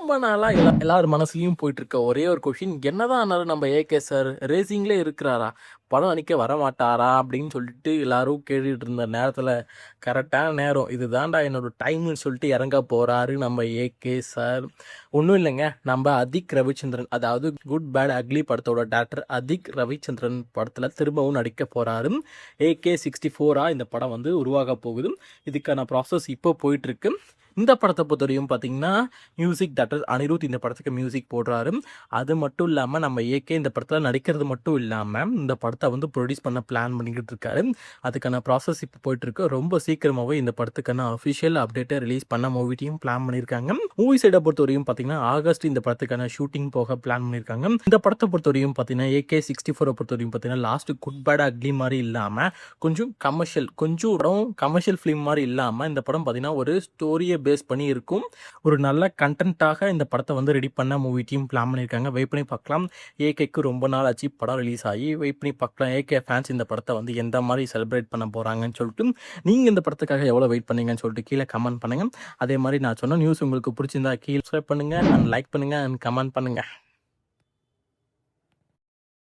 ரொம்ப நாளா எல்லார் மனசுலயும் போயிட்டு இருக்க ஒரே ஒரு கொஷின், என்னதான் ஆனாலும் நம்ம ஏகே சார் ரேசிங்லே இருக்கிறாரா? படம் நடிக்க வரமாட்டாரா? அப்படின்னு சொல்லிட்டு எல்லாரும் கேட்டுட்டு இருந்த நேரத்துல, கரெக்டான நேரம் இது தான்டா என்னோட டைம்னு சொல்லிட்டு இறங்க போறாரு நம்ம ஏகே சார். ஒன்றும் இல்லைங்க, நம்ம அதிக் ரவிச்சந்திரன், அதாவது குட் பேட் அக்லி படத்தோட டேரக்டர் அதிக் ரவிச்சந்திரன் படத்துல திரும்பவும் நடிக்க போறாரு. AK-64 இந்த படம் வந்து உருவாக போகுது. இதுக்கான ப்ராசஸ் இப்போ போயிட்டு இருக்கு. இந்த படத்தை பொறுத்தவரையும் பார்த்தீங்கன்னா, மியூசிக் டைரக்டர் அனிருத் இந்த படத்துக்கு மியூசிக் போடுறாரு. அது மட்டும் இல்லாமல் நம்ம ஏகே இந்த படத்தில் நடிக்கிறது மட்டும் இல்லாமல் இந்த படத்தை வந்து ப்ரொடியூஸ் பண்ண பிளான் பண்ணிக்கிட்டு இருக்காரு. அதுக்கான ப்ராசஸ் இப்போ போயிட்டுருக்கு. ரொம்ப சீக்கிரமாகவே இந்த படத்துக்கான அஃபிஷியல் அப்டேட்டை ரிலீஸ் பண்ண மூவிட்டையும் பிளான் பண்ணியிருக்காங்க. மூவி சைடை பொறுத்தவரையும் பார்த்தீங்கன்னா ஆகஸ்ட் இந்த படத்துக்கான ஷூட்டிங் போக பிளான் பண்ணியிருக்காங்க. இந்த படத்தை பொறுத்தவரையும் பார்த்தீங்கன்னா AK-64 பொறுத்தவரையும் பார்த்தீங்கன்னா லாஸ்ட் குட் பேட் அக்லி மாதிரி இல்லாமல் கொஞ்சம் கமர்ஷியல் ஃபிலிம் மாதிரி இல்லாமல் இந்த படம் பார்த்தீங்கன்னா ஒரு ஸ்டோரியை பேஸ் பண்ணி இருக்கும். ஒரு நல்ல கண்டென்ட்டாக இந்த படத்தை வந்து ரெடி பண்ண மூவி டீம் பிளான் பண்ணியிருக்காங்க. வெயிட் பண்ணி பார்க்கலாம். ஏகேக்கு ரொம்ப நாள் ஆச்சு படம் ரிலீஸ் ஆகி. வெயிட் பண்ணி பார்க்கலாம் ஏகே ஃபேன்ஸ் இந்த படத்தை வந்து எந்த மாதிரி செலிப்ரேட் பண்ண போகிறாங்கன்னு சொல்லிட்டு, நீங்கள் இந்த படத்துக்காக எவ்வளோ வெயிட் பண்ணீங்கன்னு சொல்லிட்டு கீழே கமெண்ட் பண்ணுங்கள். அதே மாதிரி நான் சொன்ன நியூஸ் உங்களுக்கு பிடிச்சிருந்தா கீழே சப்ஸ்கிரைப் பண்ணுங்கள் அண்ட் லைக் பண்ணுங்கள் அண்ட் கமெண்ட் பண்ணுங்கள்.